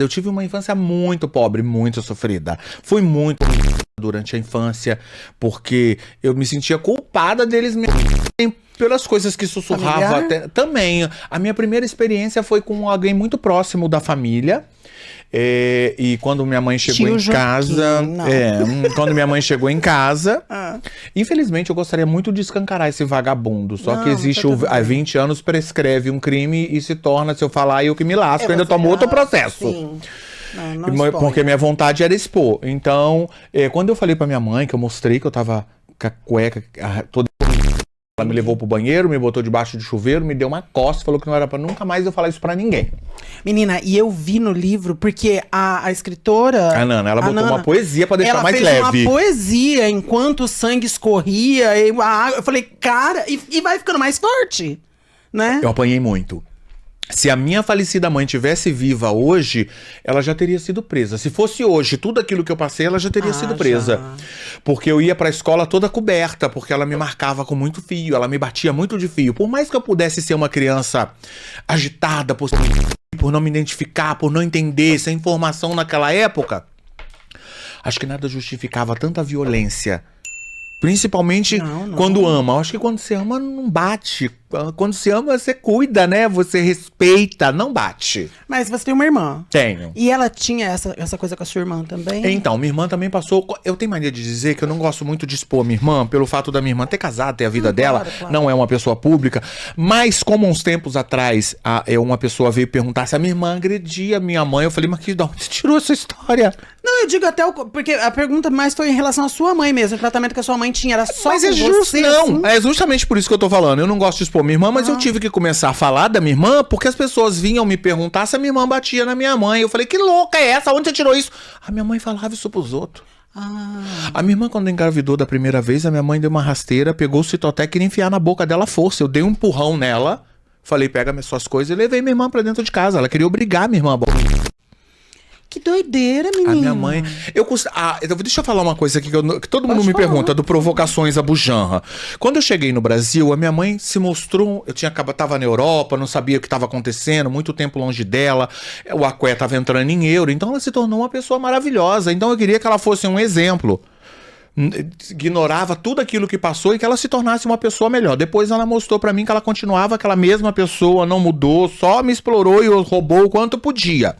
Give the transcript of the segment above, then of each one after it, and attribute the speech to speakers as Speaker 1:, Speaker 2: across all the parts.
Speaker 1: Eu tive uma infância muito pobre, muito sofrida. Fui muito durante a infância, porque eu me sentia culpada deles me pelas coisas que sussurrava até, também. A minha primeira experiência foi com alguém muito próximo da família. E quando minha mãe chegou em casa, quando minha mãe chegou em casa, infelizmente eu gostaria muito de escancarar esse vagabundo, só que existe há 20 anos prescreve um crime e se torna, se eu falar, eu que me lasco, eu ainda tomo outro processo.
Speaker 2: Sim. Não
Speaker 1: porque minha vontade era expor. Então, quando eu falei pra minha mãe, que eu mostrei que eu tava com a cueca toda, ela me levou pro banheiro, me botou debaixo de chuveiro, me deu uma costa, falou que não era pra nunca mais eu falar isso pra ninguém.
Speaker 2: Menina, e eu vi no livro, porque a escritora...
Speaker 1: A Nana, ela botou uma poesia pra deixar mais leve.
Speaker 2: Ela fez uma poesia enquanto o sangue escorria, e a água... Eu falei, cara, e vai ficando mais forte, né?
Speaker 1: Eu apanhei muito. Se a minha falecida mãe tivesse viva hoje, ela já teria sido presa. Se fosse hoje, tudo aquilo que eu passei, ela já teria sido presa. Já. Porque eu ia pra escola toda coberta, porque ela me marcava com muito fio, ela me batia muito de fio. Por mais que eu pudesse ser uma criança agitada, por não me identificar, por não entender essa informação naquela época, acho que nada justificava tanta violência. Principalmente quando ama. Eu acho que quando você ama, não bate. Quando você ama, você cuida, né? Você respeita, não bate.
Speaker 2: Mas você tem uma irmã.
Speaker 1: Tenho.
Speaker 2: E ela tinha essa coisa com a sua irmã também?
Speaker 1: Então, minha irmã também passou... Eu tenho mania de dizer que eu não gosto muito de expor minha irmã, pelo fato da minha irmã ter casado, ter a vida dela, claro. Não é uma pessoa pública. Mas como uns tempos atrás, uma pessoa veio perguntar se a minha irmã agredia a minha mãe, eu falei, mas que de onde você tirou essa história?
Speaker 2: Não, eu digo até... Porque a pergunta mais foi em relação à sua mãe mesmo, o tratamento que a sua mãe tinha. Era só
Speaker 1: mas
Speaker 2: com você,
Speaker 1: não,
Speaker 2: assim?
Speaker 1: É justamente por isso que eu tô falando. Eu não gosto de expor minha irmã, mas eu tive que começar a falar da minha irmã, porque as pessoas vinham me perguntar se a minha irmã batia na minha mãe. Eu falei, que louca é essa? Onde você tirou isso? A minha mãe falava isso pros outros. A minha irmã, quando engravidou da primeira vez, a minha mãe deu uma rasteira, pegou o Citotec e queria enfiar na boca dela à força. Eu dei um empurrão nela, falei, pega minhas suas coisas e levei minha irmã pra dentro de casa. Ela queria obrigar minha irmã a...
Speaker 2: Que doideira, menina.
Speaker 1: A minha mãe... deixa eu falar uma coisa aqui que todo mundo me pergunta, do Provocações a Bujanra. Quando eu cheguei no Brasil, a minha mãe se mostrou... Tava na Europa, não sabia o que estava acontecendo, muito tempo longe dela. O Aqué tava entrando em euro, então ela se tornou uma pessoa maravilhosa. Então eu queria que ela fosse um exemplo. Ignorava tudo aquilo que passou e que ela se tornasse uma pessoa melhor. Depois ela mostrou pra mim que ela continuava aquela mesma pessoa, não mudou, só me explorou e roubou o quanto podia.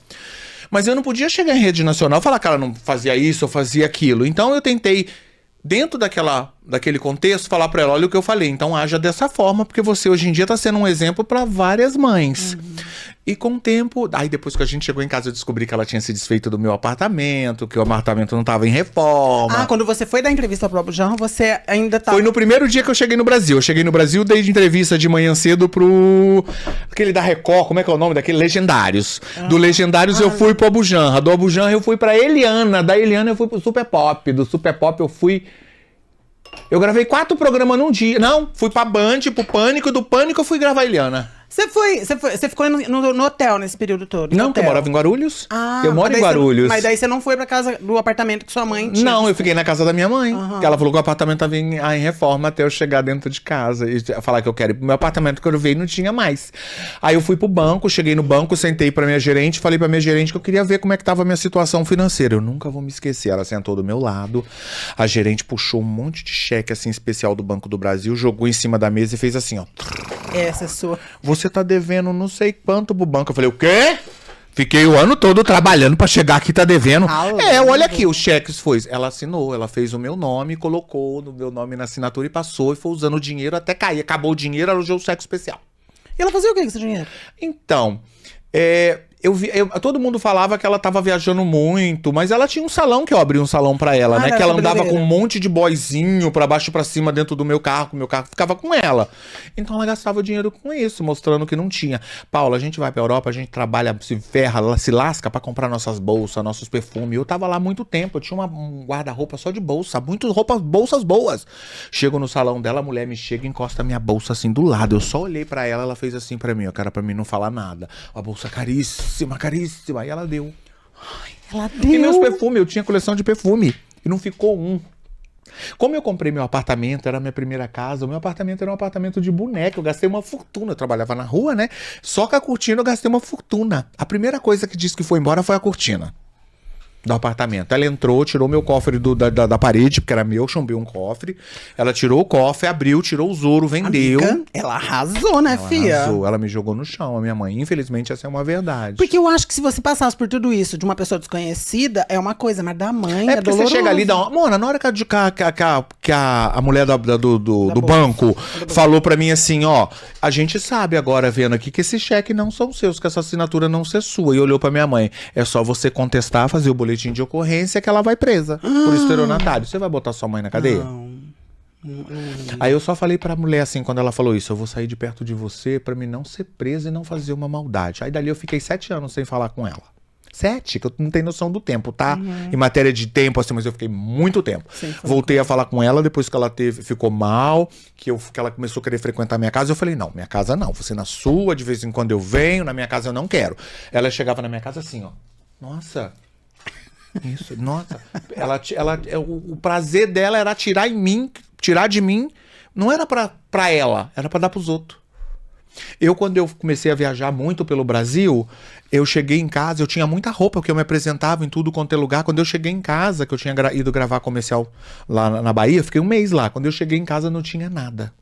Speaker 1: Mas eu não podia chegar em rede nacional e falar que ela não fazia isso ou fazia aquilo. Então eu tentei, dentro daquele contexto, falar pra ela, olha o que eu falei. Então haja dessa forma, porque você hoje em dia tá sendo um exemplo pra várias mães. E com o tempo... Aí depois que a gente chegou em casa, eu descobri que ela tinha se desfeito do meu apartamento, que o apartamento não tava em reforma.
Speaker 2: Quando você foi dar entrevista pro Bujanra, você ainda tava...
Speaker 1: Foi no primeiro dia que eu cheguei no Brasil. Eu cheguei no Brasil, dei entrevista de manhã cedo pro... Aquele da Record, como é que é o nome daquele? Legendários. Do Legendários eu fui pro Bujanra. Do Bujanra eu fui pra Eliana. Da Eliana eu fui pro Super Pop. Do Super Pop eu fui... Eu gravei 4 programas num dia. Não, fui pra Band, pro Pânico. Do Pânico eu fui gravar Eliana.
Speaker 2: Você ficou no hotel nesse período todo?
Speaker 1: Não, porque eu morava em Guarulhos. Eu moro em Guarulhos.
Speaker 2: Mas daí você não foi pra casa do apartamento que sua mãe tinha?
Speaker 1: Não, eu fiquei na casa da minha mãe. Que ela falou que o apartamento tava em reforma até eu chegar dentro de casa. E falar que eu quero ir pro meu apartamento, que eu veio não tinha mais. Aí eu fui pro banco, cheguei no banco, sentei pra minha gerente, falei pra minha gerente que eu queria ver como é que tava a minha situação financeira. Eu nunca vou me esquecer. Ela sentou do meu lado, a gerente puxou um monte de cheque assim especial do Banco do Brasil, jogou em cima da mesa e fez assim, ó.
Speaker 2: Essa é sua.
Speaker 1: Você tá devendo não sei quanto pro banco. Eu falei, o quê? Fiquei o ano todo trabalhando pra chegar aqui, tá devendo. Olha aqui, os cheques foi. Ela assinou, ela fez o meu nome, colocou o meu nome na assinatura e passou, e foi usando o dinheiro até cair. Acabou o dinheiro, ela usou o cheque especial.
Speaker 2: E ela fazia o que com esse dinheiro?
Speaker 1: Então, todo mundo falava que ela tava viajando muito, mas ela tinha um salão que eu abri um salão pra ela, né? Que ela andava com um monte de boyzinho pra baixo e pra cima dentro do meu carro ficava com ela. Então ela gastava dinheiro com isso, mostrando que não tinha. Paula, a gente vai pra Europa, a gente trabalha, se ferra, se lasca pra comprar nossas bolsas, nossos perfumes. Eu tava lá há muito tempo, eu tinha um guarda-roupa só de bolsa, muitas bolsas boas. Chego no salão dela, a mulher me chega e encosta a minha bolsa assim do lado. Eu só olhei pra ela fez assim pra mim, cara, pra mim não falar nada. A bolsa caríssima, caríssima. E ela deu.
Speaker 2: Ela deu.
Speaker 1: E meus perfumes, eu tinha coleção de perfume. E não ficou um. Como eu comprei meu apartamento, era a minha primeira casa, o meu apartamento era um apartamento de boneca, eu gastei uma fortuna, eu trabalhava na rua, né? Só com a cortina eu gastei uma fortuna. A primeira coisa que disse que foi embora foi a cortina do apartamento. Ela entrou, tirou meu cofre da parede, porque era meu, eu chumbei um cofre. Ela tirou o cofre, abriu, tirou os ouro, vendeu.
Speaker 2: Amiga, ela arrasou, né, filha?
Speaker 1: Arrasou, ela me jogou no chão, a minha mãe. Infelizmente, essa é uma verdade.
Speaker 2: Porque eu acho que se você passasse por tudo isso de uma pessoa desconhecida, é uma coisa, mas da mãe é
Speaker 1: porque
Speaker 2: doloroso.
Speaker 1: você chega ali e dá uma... Mona, na hora que a mulher do banco falou pra mim assim, ó, a gente sabe agora, vendo aqui, que esses cheques não são seus, que essa assinatura não é sua. E olhou pra minha mãe, é só você contestar, fazer o boletim de ocorrência que ela vai presa por estelionatário. Você vai botar sua mãe na cadeia?
Speaker 2: Não.
Speaker 1: Aí eu só falei pra mulher assim, quando ela falou isso, eu vou sair de perto de você pra mim não ser presa e não fazer uma maldade. Aí dali eu fiquei 7 anos sem falar com ela. 7, que eu não tenho noção do tempo, tá? Em matéria de tempo, assim, mas eu fiquei muito tempo. Voltei a falar com ela depois que ela ficou mal, que ela começou a querer frequentar minha casa. Eu falei, não, minha casa não. Você na sua, de vez em quando eu venho, na minha casa eu não quero. Ela chegava na minha casa assim, ó. Nossa... Isso, nossa. O prazer dela era tirar de mim, não era pra ela, era pra dar pros outros. Quando eu comecei a viajar muito pelo Brasil, eu cheguei em casa, eu tinha muita roupa, porque eu me apresentava em tudo quanto é lugar. Quando eu cheguei em casa, que eu tinha ido gravar comercial lá na Bahia, fiquei um mês lá. Quando eu cheguei em casa, não tinha nada.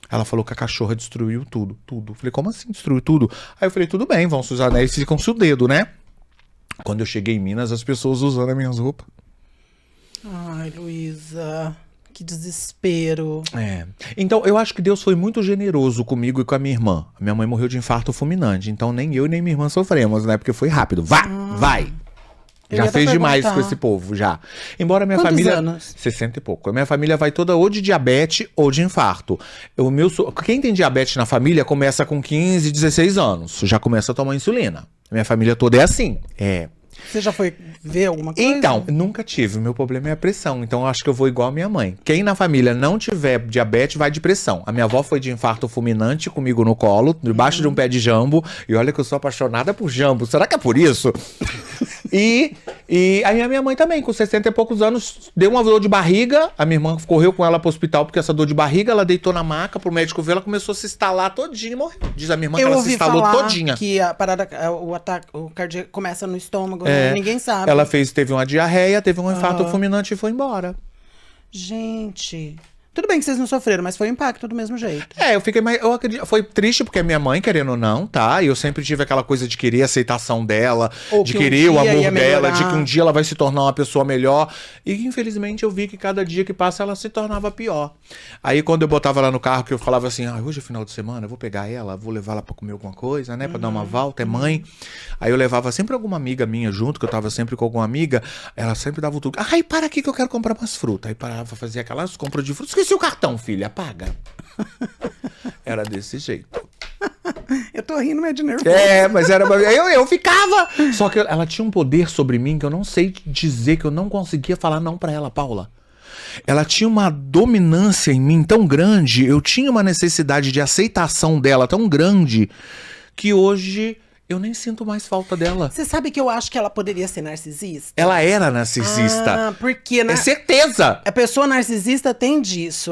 Speaker 1: Ela falou que a cachorra destruiu tudo. Eu falei, como assim destruiu tudo? Aí eu falei, tudo bem, vão se usar anéis, ficam-se o dedo, né? Quando eu cheguei em Minas, as pessoas usando as minhas roupas.
Speaker 2: Ai, Luísa, que desespero.
Speaker 1: Então, eu acho que Deus foi muito generoso comigo e com a minha irmã. A minha mãe morreu de infarto fulminante, então nem eu nem minha irmã sofremos, né? Porque foi rápido. Vai! Já fez demais com esse povo, já. Embora a minha família...
Speaker 2: anos?
Speaker 1: 60 e pouco. A minha família vai toda ou de diabetes ou de infarto. Quem tem diabetes na família começa com 15, 16 anos. Já começa a tomar insulina. A minha família toda é assim.
Speaker 2: Você já foi ver alguma coisa?
Speaker 1: Então, nunca tive. O meu problema é a pressão. Então, eu acho que eu vou igual a minha mãe. Quem na família não tiver diabetes, vai de pressão. A minha avó foi de infarto fulminante comigo no colo, debaixo de um pé de jambo. E olha que eu sou apaixonada por jambo. Será que é por isso? E aí a minha mãe também, com 60 e poucos anos, deu uma dor de barriga. A minha irmã correu com ela pro hospital porque essa dor de barriga, ela deitou na maca pro médico ver, ela começou a se estalar todinha e morreu. Diz a minha irmã que ela se instalou todinha.
Speaker 2: Que a parada, o ataque, o cardíaco começa no estômago, ninguém sabe.
Speaker 1: Ela teve uma diarreia, teve um infarto fulminante e foi embora.
Speaker 2: Gente... Tudo bem que vocês não sofreram, mas foi um impacto do mesmo jeito.
Speaker 1: Eu fiquei mais... Eu acredito, foi triste porque a minha mãe, querendo ou não, tá? E eu sempre tive aquela coisa de querer a aceitação dela, de querer o amor dela, de que um dia ela vai se tornar uma pessoa melhor. E infelizmente eu vi que cada dia que passa ela se tornava pior. Aí quando eu botava ela no carro, que eu falava assim, hoje é final de semana, eu vou pegar ela, vou levar ela pra comer alguma coisa, né? Pra dar uma volta, é mãe. Aí eu levava sempre alguma amiga minha junto, que eu tava sempre com alguma amiga, ela sempre dava o tudo. Para aqui que eu quero comprar umas frutas. Aí parava, fazia aquelas compras de frutas. Esqueci o cartão, filha, paga. Era desse jeito.
Speaker 2: Eu tô rindo, mas de nervoso.
Speaker 1: Mas era... Eu ficava... Só que ela tinha um poder sobre mim que eu não sei dizer, que eu não conseguia falar não pra ela, Paula. Ela tinha uma dominância em mim tão grande, eu tinha uma necessidade de aceitação dela tão grande, que hoje... eu nem sinto mais falta dela.
Speaker 2: Você sabe que eu acho que ela poderia ser narcisista?
Speaker 1: Ela era narcisista.
Speaker 2: Porque...
Speaker 1: É certeza!
Speaker 2: A pessoa narcisista tem disso.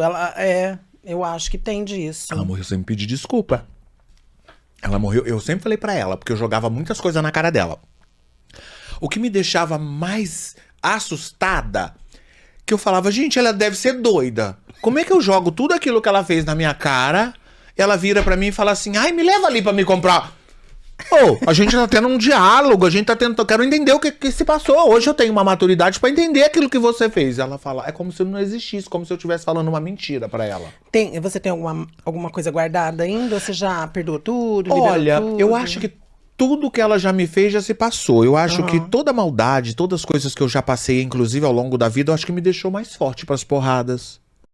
Speaker 2: Eu acho que tem disso.
Speaker 1: Ela morreu sem me pedir desculpa. Ela morreu... Eu sempre falei pra ela, porque eu jogava muitas coisas na cara dela. O que me deixava mais assustada, que eu falava, gente, ela deve ser doida. Como é que eu jogo tudo aquilo que ela fez na minha cara, ela vira pra mim e fala assim, me leva ali pra me comprar... A gente tá tendo um diálogo, a gente tá tendo... Eu quero entender o que se passou. Hoje eu tenho uma maturidade pra entender aquilo que você fez. Ela fala, é como se não existisse, como se eu estivesse falando uma mentira pra ela.
Speaker 2: Você tem alguma coisa guardada ainda? Você já perdoou tudo?
Speaker 1: Olha,
Speaker 2: tudo?
Speaker 1: Eu acho que tudo que ela já me fez já se passou. Eu acho que toda maldade, todas as coisas que eu já passei, inclusive ao longo da vida, eu acho que me deixou mais forte pras porradas.